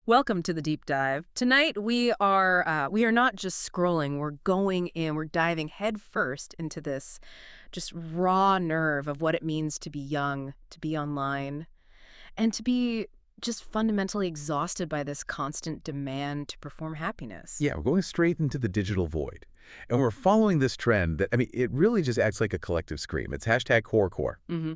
Welcome to the deep dive. Tonight we are not just scrolling, we're going in, we're diving headfirst into this just raw nerve of what it means to be young, to be online, and to be just fundamentally exhausted by this constant demand to perform happiness. Yeah, we're going straight into the digital void. And we're following this trend that, it really just acts like a collective scream. It's hashtag #core. Mm-hmm.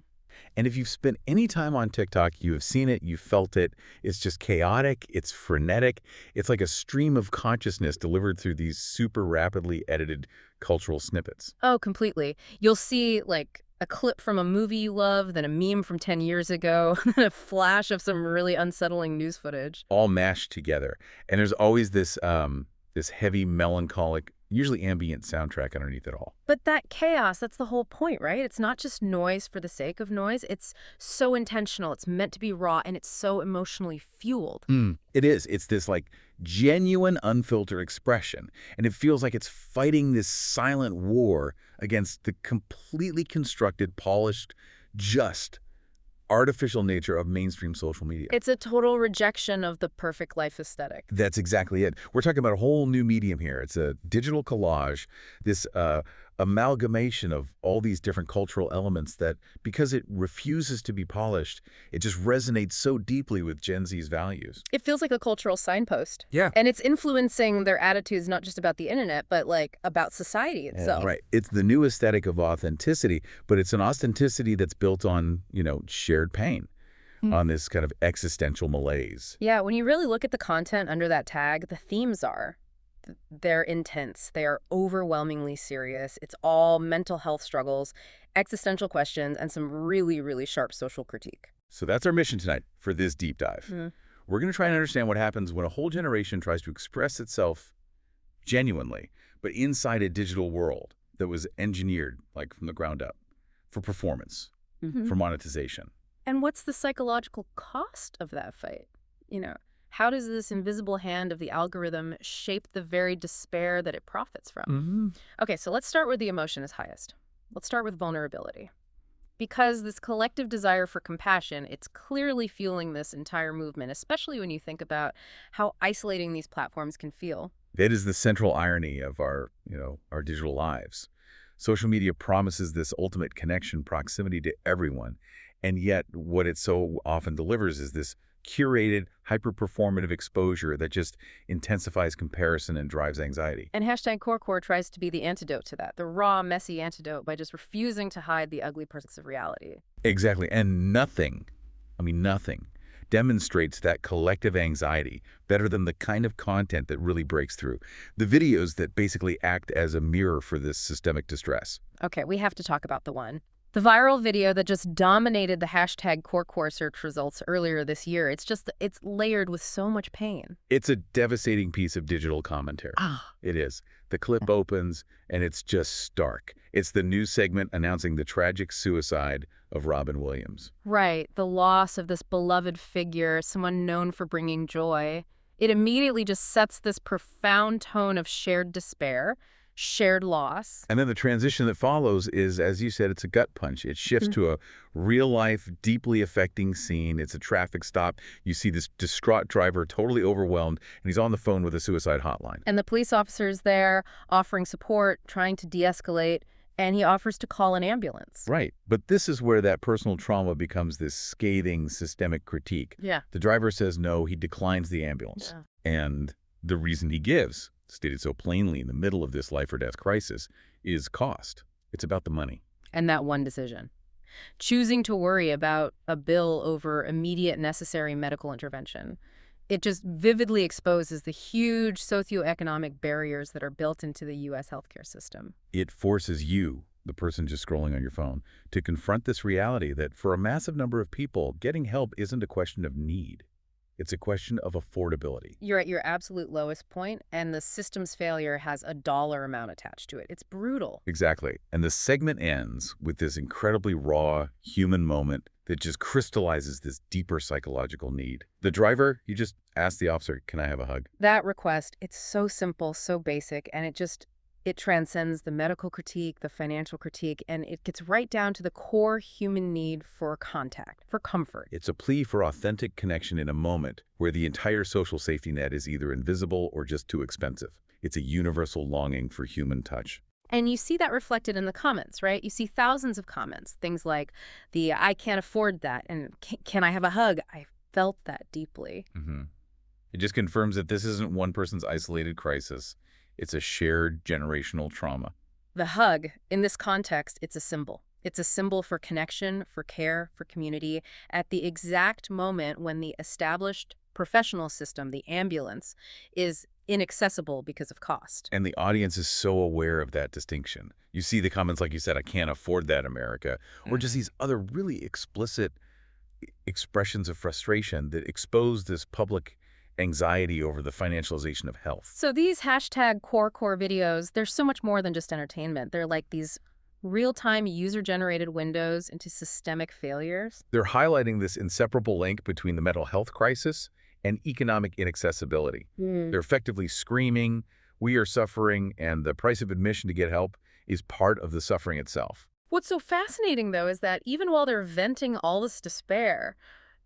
And if you've spent any time on TikTok, you have seen it, you've felt it. It's just chaotic. It's frenetic. It's like a stream of consciousness delivered through these super rapidly edited cultural snippets. Oh, completely. You'll see like a clip from a movie you love, then a meme from 10 years ago, then a flash of some really unsettling news footage. All mashed together. And there's always this heavy, melancholic, usually ambient soundtrack underneath it all. But that chaos, that's the whole point, right? It's not just noise for the sake of noise. It's so intentional. It's meant to be raw, and it's so emotionally fueled. It is. It's this like genuine, unfiltered expression. And it feels like it's fighting this silent war against the completely constructed, polished, just artificial nature of mainstream social media. It's a total rejection of the perfect life aesthetic. That's exactly it. We're talking about a whole new medium here. It's a digital collage, this amalgamation of all these different cultural elements that, because it refuses to be polished, it just resonates so deeply with Gen Z's values. It feels like a cultural signpost. Yeah. And it's influencing their attitudes not just about the internet, but like about society itself. Right. It's the new aesthetic of authenticity, but it's an authenticity that's built on, shared pain, on this kind of existential malaise. Yeah, when you really look at the content under that tag, the themes they're intense. They are overwhelmingly serious. It's all mental health struggles, existential questions, and some really, really sharp social critique. So that's our mission tonight for this deep dive. We're going to try and understand what happens when a whole generation tries to express itself genuinely, but inside a digital world that was engineered, like from the ground up, for performance, for monetization. And what's the psychological cost of that fight? How does this invisible hand of the algorithm shape the very despair that it profits from? Okay, so let's start where the emotion is highest. Let's start with vulnerability. Because this collective desire for compassion, it's clearly fueling this entire movement, especially when you think about how isolating these platforms can feel. That is the central irony of our digital lives. Social media promises this ultimate connection, proximity to everyone, and yet what it so often delivers is this curated, hyper-performative exposure that just intensifies comparison and drives anxiety. And hashtag #core tries to be the antidote to that, the raw, messy antidote, by just refusing to hide the ugly parts of reality. Exactly. And nothing demonstrates that collective anxiety better than the kind of content that really breaks through. The videos that basically act as a mirror for this systemic distress. Okay, we have to talk about the viral video that just dominated the hashtag #core search results earlier this year. It's layered with so much pain. It's a devastating piece of digital commentary. It is. The clip opens, and it's just stark. It's the news segment announcing the tragic suicide of Robin Williams. Right, the loss of this beloved figure, someone known for bringing joy. It immediately just sets this profound tone of shared despair, shared loss. And then the transition that follows is, as you said, it's a gut punch. It shifts to a real-life, deeply affecting scene. It's a traffic stop. You see this distraught driver, totally overwhelmed, and he's on the phone with a suicide hotline. And the police officer's there, offering support, trying to de-escalate, and he offers to call an ambulance. Right. But this is where that personal trauma becomes this scathing, systemic critique. Yeah. The driver says no, he declines the ambulance. Yeah. And the reason he gives, stated so plainly in the middle of this life-or-death crisis, is cost. It's about the money. And that one decision. Choosing to worry about a bill over immediate necessary medical intervention. It just vividly exposes the huge socioeconomic barriers that are built into the U.S. healthcare system. It forces you, the person just scrolling on your phone, to confront this reality that for a massive number of people, getting help isn't a question of need. It's a question of affordability. You're at your absolute lowest point, and the system's failure has a dollar amount attached to it. It's brutal. Exactly. And the segment ends with this incredibly raw human moment that just crystallizes this deeper psychological need. The driver, you just ask the officer, "Can I have a hug?" That request, it's so simple, so basic, and it just It transcends the medical critique, the financial critique, and it gets right down to the core human need for contact, for comfort. It's a plea for authentic connection in a moment where the entire social safety net is either invisible or just too expensive. It's a universal longing for human touch. And you see that reflected in the comments, right? You see thousands of comments, things like I can't afford that, and can I have a hug? I felt that deeply. It just confirms that this isn't one person's isolated crisis. It's a shared generational trauma. The hug, in this context, it's a symbol. It's a symbol for connection, for care, for community, at the exact moment when the established professional system, the ambulance, is inaccessible because of cost. And the audience is so aware of that distinction. You see the comments like you said, I can't afford that, America, or just these other really explicit expressions of frustration that expose this public anxiety over the financialization of health. So these hashtag core videos, they're so much more than just entertainment. They're like these real-time user-generated windows into systemic failures. They're highlighting this inseparable link between the mental health crisis and economic inaccessibility. They're effectively screaming, we are suffering, and the price of admission to get help is part of the suffering itself. What's so fascinating, though, is that even while they're venting all this despair,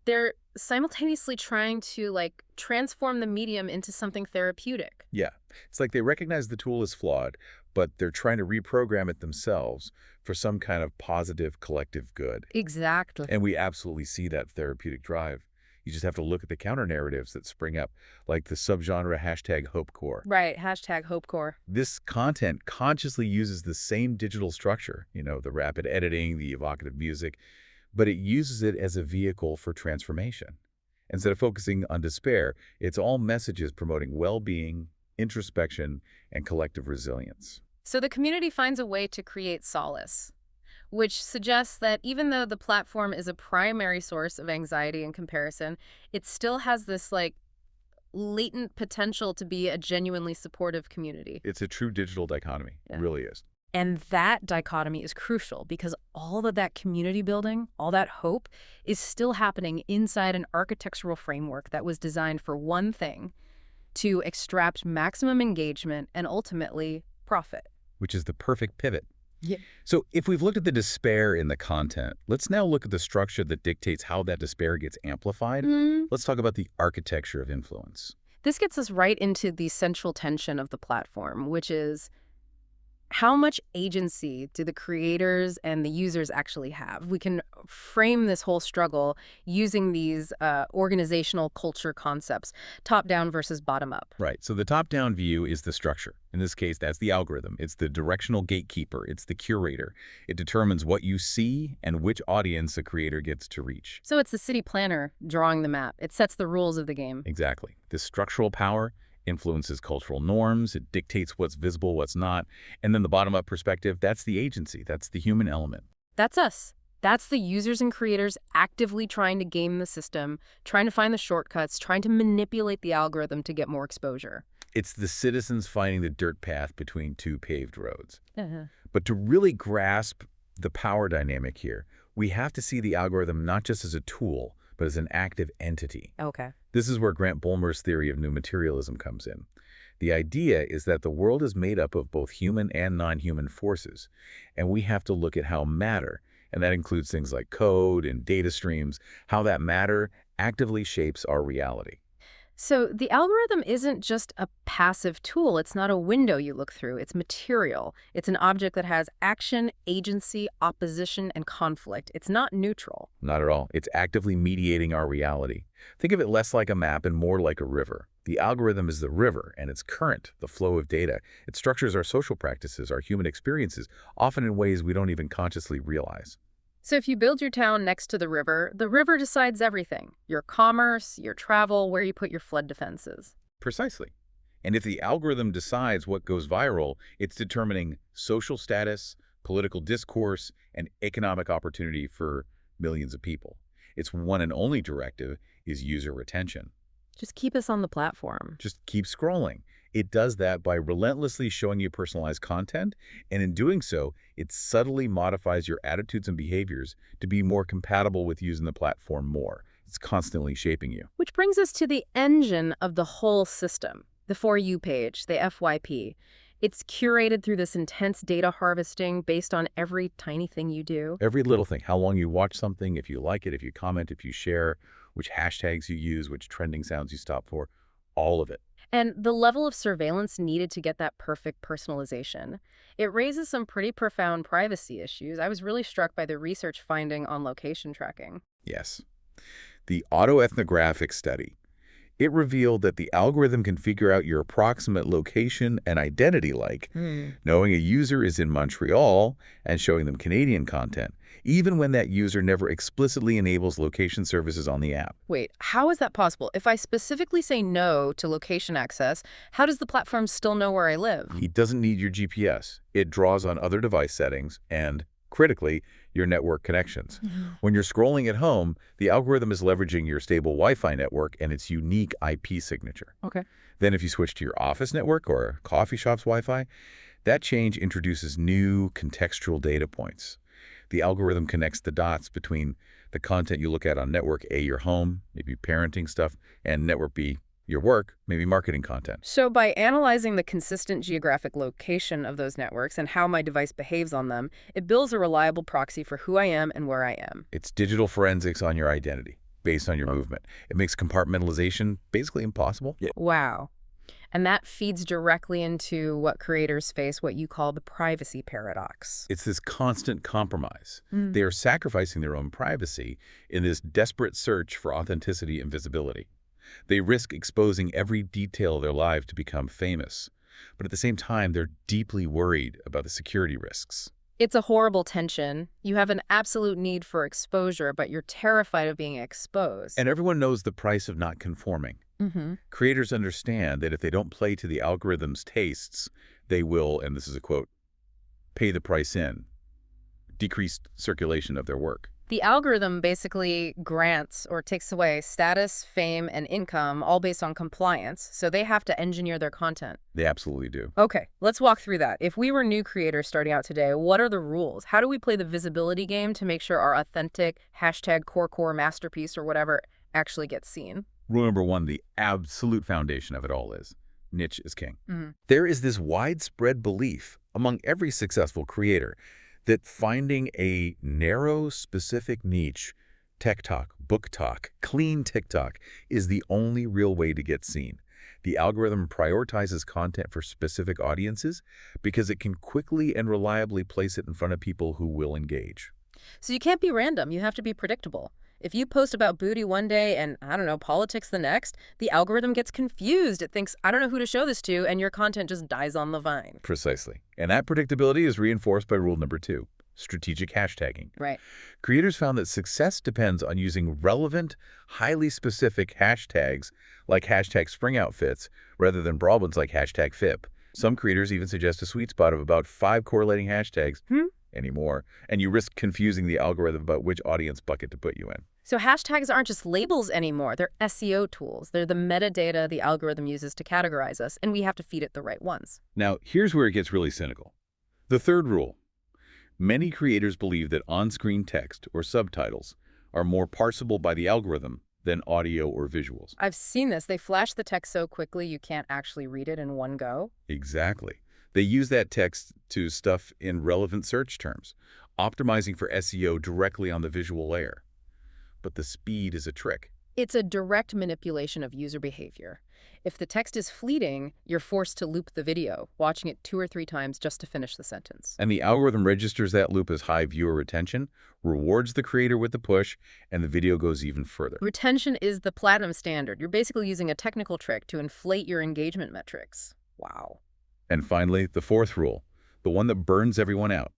they're simultaneously trying to, transform the medium into something therapeutic. Yeah. It's like they recognize the tool is flawed, but they're trying to reprogram it themselves for some kind of positive collective good. Exactly. And we absolutely see that therapeutic drive. You just have to look at the counter-narratives that spring up, like the subgenre hashtag hopecore. Right, hashtag hopecore. This content consciously uses the same digital structure, the rapid editing, the evocative music, but it uses it as a vehicle for transformation. Instead of focusing on despair, it's all messages promoting well-being, introspection, and collective resilience. So the community finds a way to create solace, which suggests that even though the platform is a primary source of anxiety and comparison, it still has this, latent potential to be a genuinely supportive community. It's a true digital dichotomy. Yeah. It really is. And that dichotomy is crucial because all of that community building, all that hope, is still happening inside an architectural framework that was designed for one thing: to extract maximum engagement and ultimately profit. Which is the perfect pivot. Yeah. So if we've looked at the despair in the content, let's now look at the structure that dictates how that despair gets amplified. Let's talk about the architecture of influence. This gets us right into the central tension of the platform, which is how much agency do the creators and the users actually have? We can frame this whole struggle using these organizational culture concepts, top-down versus bottom-up. Right. So the top-down view is the structure. In this case, that's the algorithm. It's the directional gatekeeper. It's the curator. It determines what you see and which audience a creator gets to reach. So it's the city planner drawing the map. It sets the rules of the game. Exactly. This structural power influences cultural norms, it dictates what's visible, what's not, and then the bottom-up perspective, that's the agency, that's the human element. That's us. That's the users and creators actively trying to game the system, trying to find the shortcuts, trying to manipulate the algorithm to get more exposure. It's the citizens finding the dirt path between two paved roads. But to really grasp the power dynamic here, we have to see the algorithm not just as a tool, but as an active entity. Okay. This is where Grant Bulmer's theory of new materialism comes in. The idea is that the world is made up of both human and non-human forces, and we have to look at how matter, and that includes things like code and data streams, how that matter actively shapes our reality. So the algorithm isn't just a passive tool. It's not a window you look through. It's material. It's an object that has action, agency, opposition, and conflict. It's not neutral. Not at all. It's actively mediating our reality. Think of it less like a map and more like a river. The algorithm is the river, and its current, the flow of data. It structures our social practices, our human experiences, often in ways we don't even consciously realize. So if you build your town next to the river decides everything. Your commerce, your travel, where you put your flood defenses. Precisely. And if the algorithm decides what goes viral, it's determining social status, political discourse, and economic opportunity for millions of people. Its one and only directive is user retention. Just keep us on the platform. Just keep scrolling. It does that by relentlessly showing you personalized content, and in doing so, it subtly modifies your attitudes and behaviors to be more compatible with using the platform more. It's constantly shaping you. Which brings us to the engine of the whole system, the For You page, the FYP. It's curated through this intense data harvesting based on every tiny thing you do. Every little thing, how long you watch something, if you like it, if you comment, if you share, which hashtags you use, which trending sounds you stop for, all of it. And the level of surveillance needed to get that perfect personalization. It raises some pretty profound privacy issues. I was really struck by the research finding on location tracking. Yes. The autoethnographic study, it revealed that the algorithm can figure out your approximate location and identity, like knowing a user is in Montreal and showing them Canadian content, even when that user never explicitly enables location services on the app. Wait, how is that possible? If I specifically say no to location access, how does the platform still know where I live? It doesn't need your GPS. It draws on other device settings and, critically, your network connections. When you're scrolling at home, the algorithm is leveraging your stable Wi-Fi network and its unique IP signature. Okay. Then if you switch to your office network or coffee shop's Wi-Fi, that change introduces new contextual data points. The algorithm connects the dots between the content you look at on network A, your home, maybe parenting stuff, and network B, your work, maybe marketing content. So by analyzing the consistent geographic location of those networks and how my device behaves on them, it builds a reliable proxy for who I am and where I am. It's digital forensics on your identity, based on your movement. It makes compartmentalization basically impossible. Wow. And that feeds directly into what creators face, what you call the privacy paradox. It's this constant compromise. They are sacrificing their own privacy in this desperate search for authenticity and visibility. They risk exposing every detail of their life to become famous. But at the same time, they're deeply worried about the security risks. It's a horrible tension. You have an absolute need for exposure, but you're terrified of being exposed. And everyone knows the price of not conforming. Creators understand that if they don't play to the algorithm's tastes, they will, and this is a quote, pay the price in, decreased circulation of their work. The algorithm basically grants or takes away status, fame, and income, all based on compliance, so they have to engineer their content. They absolutely do. Okay, let's walk through that. If we were new creators starting out today, what are the rules? How do we play the visibility game to make sure our authentic #core masterpiece or whatever actually gets seen? Rule number one, the absolute foundation of it all is niche is king. There is this widespread belief among every successful creator that finding a narrow, specific niche, tech talk, book talk, clean TikTok, is the only real way to get seen. The algorithm prioritizes content for specific audiences because it can quickly and reliably place it in front of people who will engage. So you can't be random. You have to be predictable. If you post about booty one day and, I don't know, politics the next, the algorithm gets confused. It thinks, I don't know who to show this to, and your content just dies on the vine. Precisely. And that predictability is reinforced by rule number two, strategic hashtagging. Right. Creators found that success depends on using relevant, highly specific hashtags like hashtag spring outfits rather than broad ones like hashtag FIP. Some creators even suggest a sweet spot of about 5 correlating hashtags anymore, and you risk confusing the algorithm about which audience bucket to put you in. So hashtags aren't just labels anymore. They're SEO tools. They're the metadata the algorithm uses to categorize us, and we have to feed it the right ones. Now, here's where it gets really cynical. The third rule. Many creators believe that on-screen text or subtitles are more parsable by the algorithm than audio or visuals. I've seen this. They flash the text so quickly you can't actually read it in one go. Exactly. They use that text to stuff in relevant search terms, optimizing for SEO directly on the visual layer. But the speed is a trick. It's a direct manipulation of user behavior. If the text is fleeting, you're forced to loop the video, watching it 2 or 3 times just to finish the sentence. And the algorithm registers that loop as high viewer retention, rewards the creator with the push, and the video goes even further. Retention is the platinum standard. You're basically using a technical trick to inflate your engagement metrics. Wow. And finally, the fourth rule, the one that burns everyone out,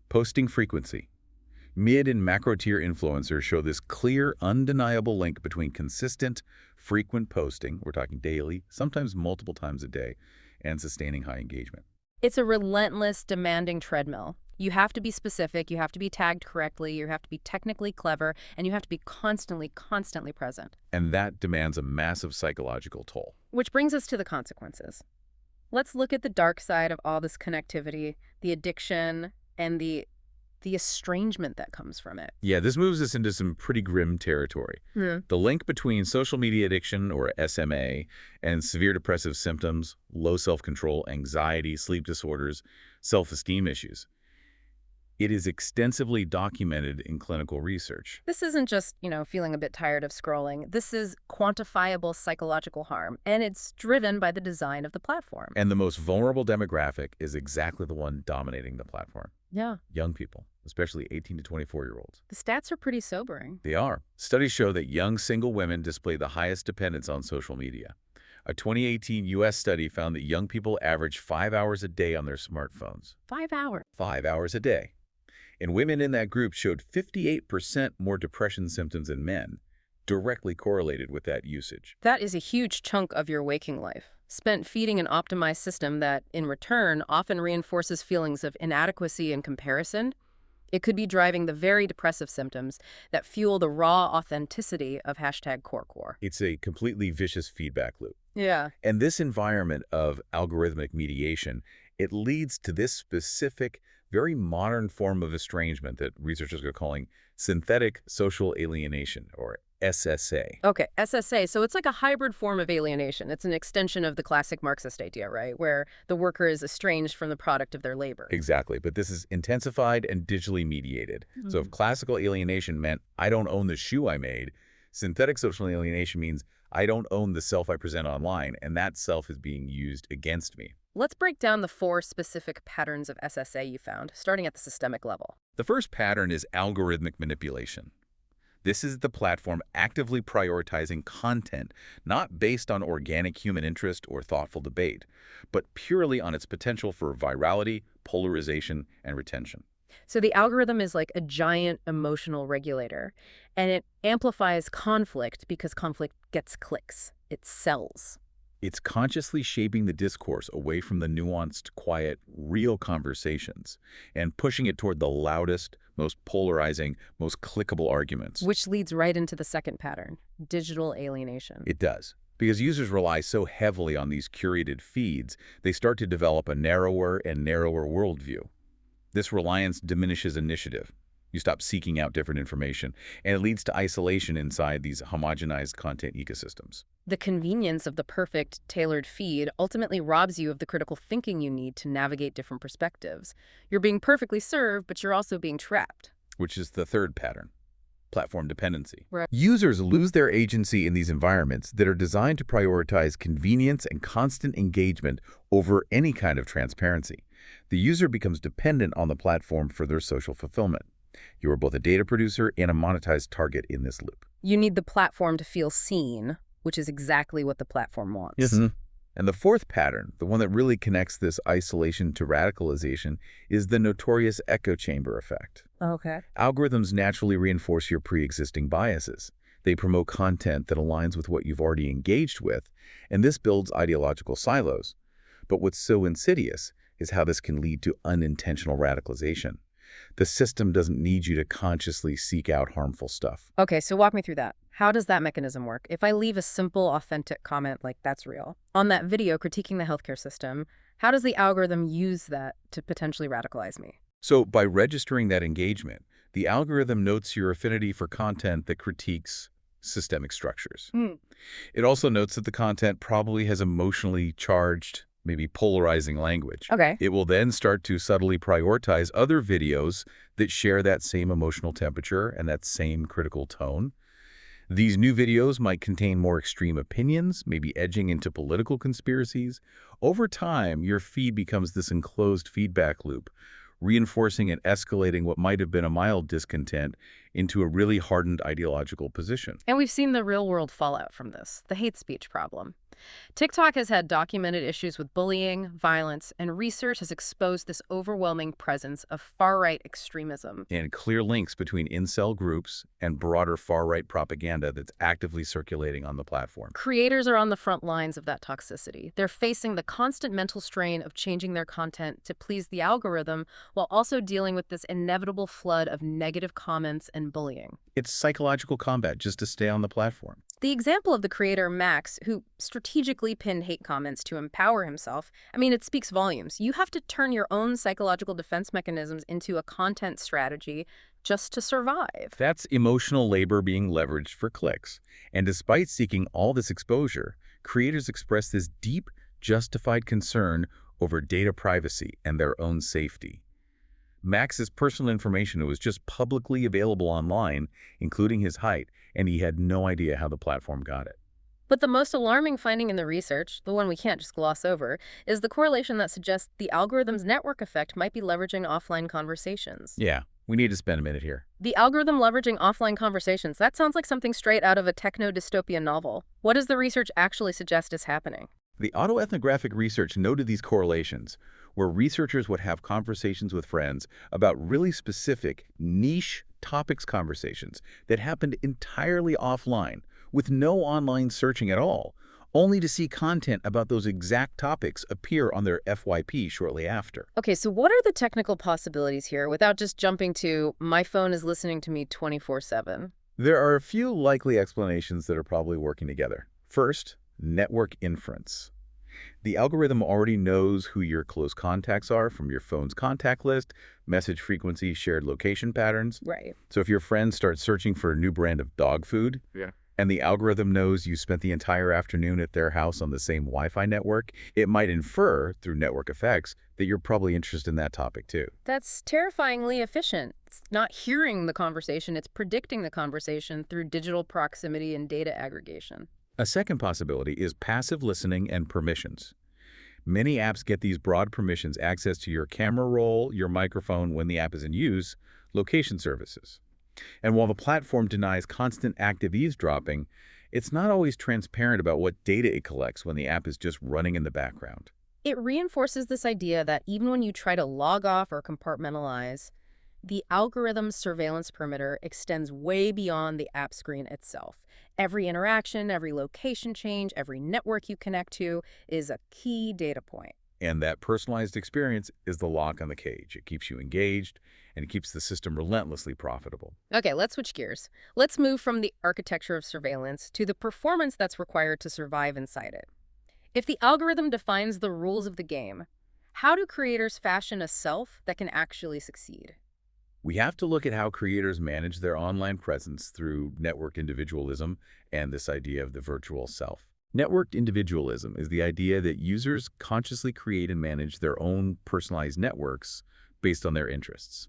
posting frequency. Mid and macro tier influencers show this clear, undeniable link between consistent, frequent posting, we're talking daily, sometimes multiple times a day, and sustaining high engagement. It's a relentless, demanding treadmill. You have to be specific, you have to be tagged correctly, you have to be technically clever, and you have to be constantly present. And that demands a massive psychological toll. Which brings us to the consequences. Let's look at the dark side of all this connectivity, the addiction, and the the estrangement that comes from it. Yeah, this moves us into some pretty grim territory. The link between social media addiction, or SMA, and severe depressive symptoms, low self-control, anxiety, sleep disorders, self-esteem issues. It is extensively documented in clinical research. This isn't just, feeling a bit tired of scrolling. This is quantifiable psychological harm, and it's driven by the design of the platform. And the most vulnerable demographic is exactly the one dominating the platform. Yeah. Young people, especially 18 to 24-year-olds. The stats are pretty sobering. They are. Studies show that young single women display the highest dependence on social media. A 2018 U.S. study found that young people average 5 hours a day on their smartphones. 5 hours? 5 hours a day. And women in that group showed 58% more depression symptoms than men, directly correlated with that usage. That is a huge chunk of your waking life, spent feeding an optimized system that, in return, often reinforces feelings of inadequacy and comparison. It could be driving the very depressive symptoms that fuel the raw authenticity of #CoreCore. It's a completely vicious feedback loop. Yeah. And this environment of algorithmic mediation, it leads to this specific, very modern form of estrangement that researchers are calling synthetic social alienation, or SSA. Okay, SSA. So it's like a hybrid form of alienation. It's an extension of the classic Marxist idea, right? Where the worker is estranged from the product of their labor. Exactly, but this is intensified and digitally mediated. So if classical alienation meant I don't own the shoe I made, synthetic social alienation means I don't own the self I present online, and that self is being used against me. Let's break down the 4 specific patterns of SSA you found, starting at the systemic level. The first pattern is algorithmic manipulation. This is the platform actively prioritizing content not based on organic human interest or thoughtful debate, but purely on its potential for virality, polarization, and retention. So the algorithm is like a giant emotional regulator, and it amplifies conflict because conflict gets clicks. It sells. It's consciously shaping the discourse away from the nuanced, quiet, real conversations and pushing it toward the loudest, most polarizing, most clickable arguments. Which leads right into the second pattern, digital alienation. It does. Because users rely so heavily on these curated feeds, they start to develop a narrower and narrower worldview. This reliance diminishes initiative. You stop seeking out different information, and it leads to isolation inside these homogenized content ecosystems. The convenience of the perfect, tailored feed ultimately robs you of the critical thinking you need to navigate different perspectives. You're being perfectly served, but you're also being trapped. Which is the third pattern, platform dependency. Right. Users lose their agency in these environments that are designed to prioritize convenience and constant engagement over any kind of transparency. The user becomes dependent on the platform for their social fulfillment. You are both a data producer and a monetized target in this loop. You need the platform to feel seen, which is exactly what the platform wants. And the fourth pattern, the one that really connects this isolation to radicalization, is the notorious echo chamber effect. Okay. Algorithms naturally reinforce your pre-existing biases. They promote content that aligns with what you've already engaged with, and this builds ideological silos. But what's so insidious is how this can lead to unintentional radicalization. The system doesn't need you to consciously seek out harmful stuff. Okay, so walk me through that. How does that mechanism work? If I leave a simple, authentic comment like "that's real" on that video critiquing the healthcare system, how does the algorithm use that to potentially radicalize me? So by registering that engagement, the algorithm notes your affinity for content that critiques systemic structures. It also notes that the content probably has emotionally charged, maybe polarizing language. Okay. It will then start to subtly prioritize other videos that share that same emotional temperature and that same critical tone. These new videos might contain more extreme opinions, maybe edging into political conspiracies. Over time, your feed becomes this enclosed feedback loop, reinforcing and escalating what might have been a mild discontent into a really hardened ideological position. And we've seen the real-world fallout from this, the hate speech problem. TikTok has had documented issues with bullying, violence, and research has exposed this overwhelming presence of far-right extremism. And clear links between incel groups and broader far-right propaganda that's actively circulating on the platform. Creators are on the front lines of that toxicity. They're facing the constant mental strain of changing their content to please the algorithm while also dealing with this inevitable flood of negative comments and bullying. It's psychological combat just to stay on the platform. The example of the creator Max, who strategically strategically pinned hate comments to empower himself, I mean, it speaks volumes. You have to turn your own psychological defense mechanisms into a content strategy just to survive. That's emotional labor being leveraged for clicks. And despite seeking all this exposure, creators express this deep, justified concern over data privacy and their own safety. Max's personal information was just publicly available online, including his height, and he had no idea how the platform got it. But the most alarming finding in the research, the one we can't just gloss over, is the correlation that suggests the algorithm's network effect might be leveraging offline conversations. Yeah, we need to spend a minute here. The algorithm leveraging offline conversations, that sounds like something straight out of a techno-dystopian novel. What does the research actually suggest is happening? The autoethnographic research noted these correlations, where researchers would have conversations with friends about really specific, niche topics conversations that happened entirely offline, with no online searching at all, only to see content about those exact topics appear on their FYP shortly after. Okay, so what are the technical possibilities here without just jumping to, my phone is listening to me 24/7? There are a few likely explanations that are probably working together. First, network inference. The algorithm already knows who your close contacts are from your phone's contact list, message frequency, shared location patterns. Right. So if your friends start searching for a new brand of dog food, and the algorithm knows you spent the entire afternoon at their house on the same Wi-Fi network, it might infer, through network effects, that you're probably interested in that topic too. That's terrifyingly efficient. It's not hearing the conversation, it's predicting the conversation through digital proximity and data aggregation. A second possibility is passive listening and permissions. Many apps get these broad permissions: access to your camera roll, your microphone when the app is in use, location services. And while the platform denies constant active eavesdropping, it's not always transparent about what data it collects when the app is just running in the background. It reinforces this idea that even when you try to log off or compartmentalize, the algorithm's surveillance perimeter extends way beyond the app screen itself. Every interaction, every location change, every network you connect to is a key data point. And that personalized experience is the lock on the cage. It keeps you engaged, and it keeps the system relentlessly profitable. Okay, let's switch gears. Let's move from the architecture of surveillance to the performance that's required to survive inside it. If the algorithm defines the rules of the game, how do creators fashion a self that can actually succeed? We have to look at how creators manage their online presence through networked individualism and this idea of the virtual self. Networked individualism is the idea that users consciously create and manage their own personalized networks based on their interests.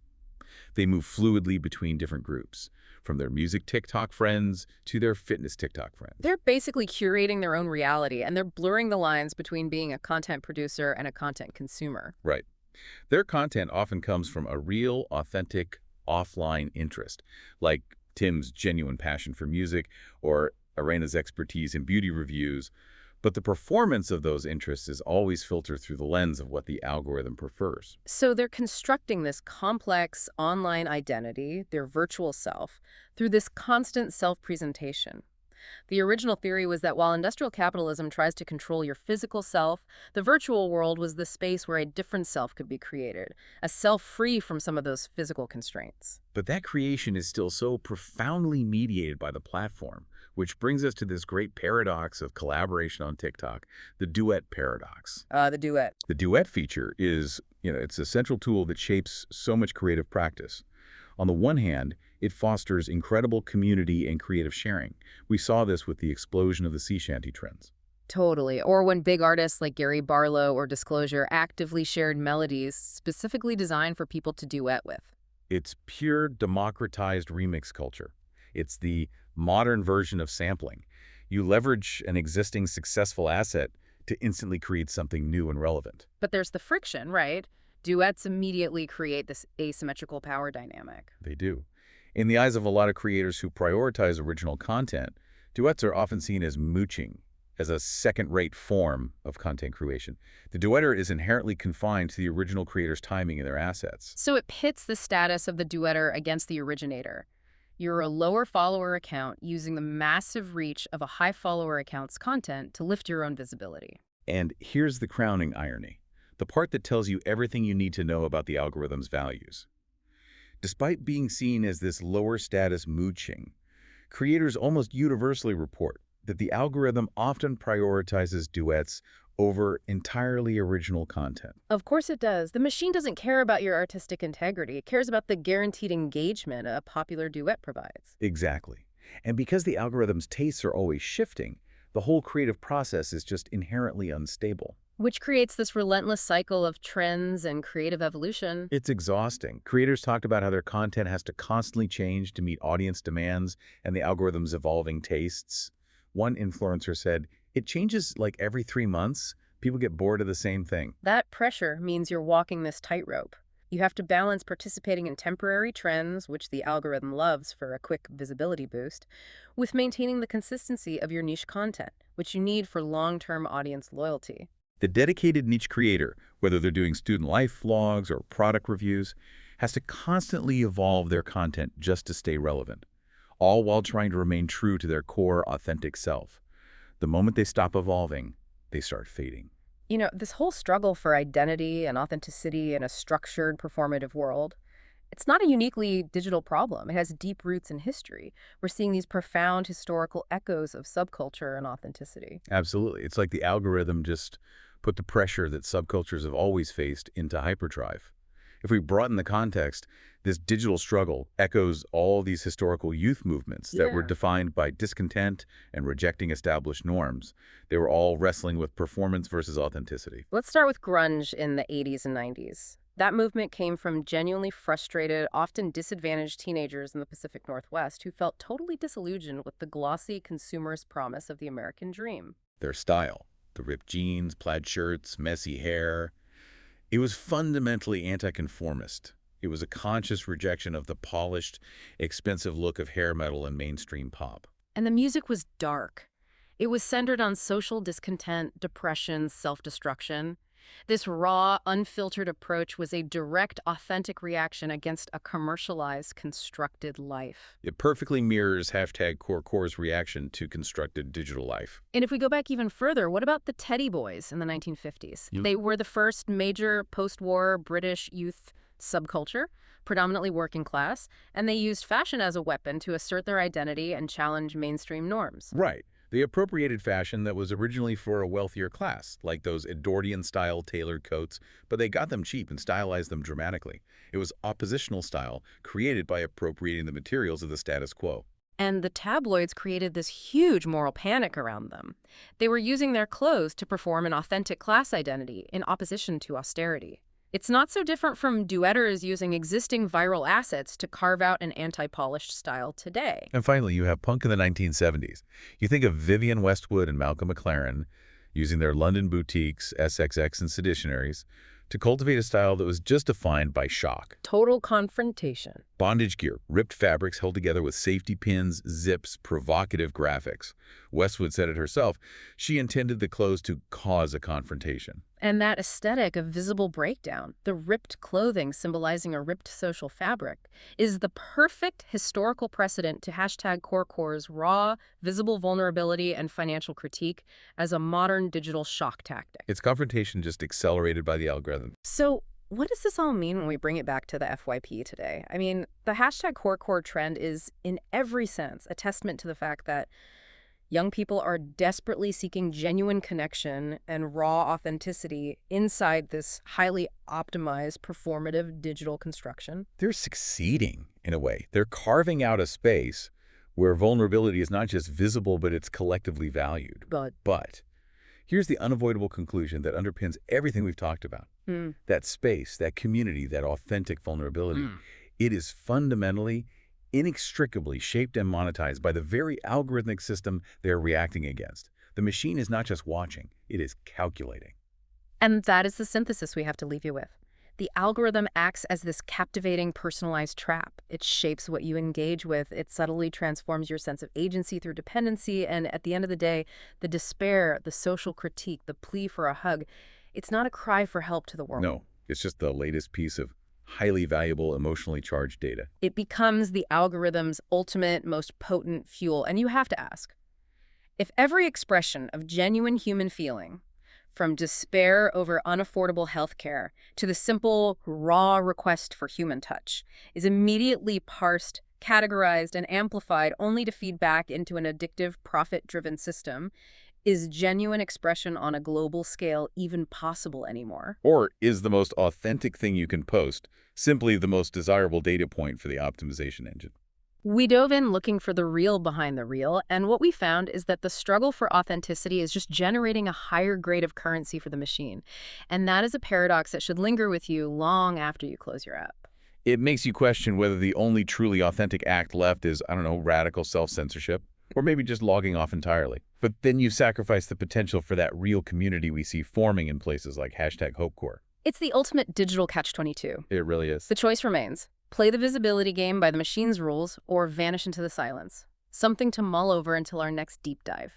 They move fluidly between different groups, from their music TikTok friends to their fitness TikTok friends. They're basically curating their own reality, and they're blurring the lines between being a content producer and a content consumer. Right. Their content often comes from a real, authentic, offline interest, like Tim's genuine passion for music or Arena's expertise in beauty reviews, but the performance of those interests is always filtered through the lens of what the algorithm prefers. So they're constructing this complex online identity, their virtual self, through this constant self-presentation. The original theory was that while industrial capitalism tries to control your physical self, the virtual world was the space where a different self could be created, a self free from some of those physical constraints. But that creation is still so profoundly mediated by the platform, which brings us to this great paradox of collaboration on TikTok, the duet paradox. The duet. The duet feature is, it's a central tool that shapes so much creative practice. On the one hand, it fosters incredible community and creative sharing. We saw this with the explosion of the sea shanty trends. Totally. Or when big artists like Gary Barlow or Disclosure actively shared melodies specifically designed for people to duet with. It's pure democratized remix culture. It's the modern version of sampling. You leverage an existing successful asset to instantly create something new and relevant. But there's the friction, right? Duets immediately create this asymmetrical power dynamic. They do. In the eyes of a lot of creators who prioritize original content, duets are often seen as mooching, as a second-rate form of content creation. The duetter is inherently confined to the original creator's timing and their assets. So it pits the status of the duetter against the originator. You're a lower follower account using the massive reach of a high follower account's content to lift your own visibility. And here's the crowning irony, the part that tells you everything you need to know about the algorithm's values. Despite being seen as this lower status mooching, creators almost universally report that the algorithm often prioritizes duets over entirely original content. Of course it does. The machine doesn't care about your artistic integrity. It cares about the guaranteed engagement a popular duet provides. Exactly. And because the algorithm's tastes are always shifting, the whole creative process is just inherently unstable. Which creates this relentless cycle of trends and creative evolution. It's exhausting. Creators talked about how their content has to constantly change to meet audience demands and the algorithm's evolving tastes. One influencer said, it changes like every 3 months. People get bored of the same thing. That pressure means you're walking this tightrope. You have to balance participating in temporary trends, which the algorithm loves for a quick visibility boost, with maintaining the consistency of your niche content, which you need for long-term audience loyalty. The dedicated niche creator, whether they're doing student life vlogs or product reviews, has to constantly evolve their content just to stay relevant, all while trying to remain true to their core, authentic self. The moment they stop evolving, they start fading. You know, this whole struggle for identity and authenticity in a structured, performative world, it's not a uniquely digital problem. It has deep roots in history. We're seeing these profound historical echoes of subculture and authenticity. Absolutely. It's like the algorithm just put the pressure that subcultures have always faced into hyperdrive. If we broaden the context, this digital struggle echoes all these historical youth movements that were defined by discontent and rejecting established norms. They were all wrestling with performance versus authenticity. Let's start with grunge in the 80s and 90s. That movement came from genuinely frustrated, often disadvantaged teenagers in the Pacific Northwest who felt totally disillusioned with the glossy consumerist promise of the American dream. Their style, the ripped jeans, plaid shirts, messy hair, it was fundamentally anti-conformist. It was a conscious rejection of the polished, expensive look of hair metal and mainstream pop. And the music was dark. It was centered on social discontent, depression, self-destruction. This raw, unfiltered approach was a direct, authentic reaction against a commercialized, constructed life. It perfectly mirrors #CoreCore's reaction to constructed digital life. And if we go back even further, what about the Teddy Boys in the 1950s? They were the first major post-war British youth subculture, predominantly working class, and they used fashion as a weapon to assert their identity and challenge mainstream norms. Right. They appropriated fashion that was originally for a wealthier class, like those Edwardian-style tailored coats, but they got them cheap and stylized them dramatically. It was oppositional style, created by appropriating the materials of the status quo. And the tabloids created this huge moral panic around them. They were using their clothes to perform an authentic class identity in opposition to austerity. It's not so different from duetters using existing viral assets to carve out an anti-polished style today. And finally, you have punk in the 1970s. You think of Vivienne Westwood and Malcolm McLaren using their London boutiques, SXX, and seditionaries to cultivate a style that was just defined by shock. Total confrontation. Bondage gear, ripped fabrics held together with safety pins, zips, provocative graphics. Westwood said it herself. She intended the clothes to cause a confrontation. And that aesthetic of visible breakdown, the ripped clothing symbolizing a ripped social fabric, is the perfect historical precedent to #CoreCore's raw, visible vulnerability and financial critique as a modern digital shock tactic. Its confrontation just accelerated by the algorithm. So what does this all mean when we bring it back to the FYP today? I mean, the #CoreCore trend is, in every sense, a testament to the fact that young people are desperately seeking genuine connection and raw authenticity inside this highly optimized, performative digital construction. They're succeeding, in a way. They're carving out a space where vulnerability is not just visible, but it's collectively valued. But here's the unavoidable conclusion that underpins everything we've talked about. That space, that community, that authentic vulnerability, it is fundamentally, inextricably shaped and monetized by the very algorithmic system they're reacting against. The machine is not just watching, it is calculating. And that is the synthesis we have to leave you with. The algorithm acts as this captivating, personalized trap. It shapes what you engage with. It subtly transforms your sense of agency through dependency. And at the end of the day, the despair, the social critique, the plea for a hug, it's not a cry for help to the world. No, it's just the latest piece of highly valuable, emotionally charged data. It becomes the algorithm's ultimate, most potent fuel. And you have to ask, if every expression of genuine human feeling, from despair over unaffordable healthcare to the simple, raw request for human touch, is immediately parsed, categorized and amplified only to feed back into an addictive, profit-driven system, is genuine expression on a global scale even possible anymore? Or is the most authentic thing you can post simply the most desirable data point for the optimization engine? We dove in looking for the real behind the real, and what we found is that the struggle for authenticity is just generating a higher grade of currency for the machine. And that is a paradox that should linger with you long after you close your app. It makes you question whether the only truly authentic act left is, I don't know, radical self-censorship, or maybe just logging off entirely. But then you sacrifice the potential for that real community we see forming in places like #HopeCore. It's the ultimate digital catch-22. It really is. The choice remains: play the visibility game by the machine's rules or vanish into the silence. Something to mull over until our next deep dive.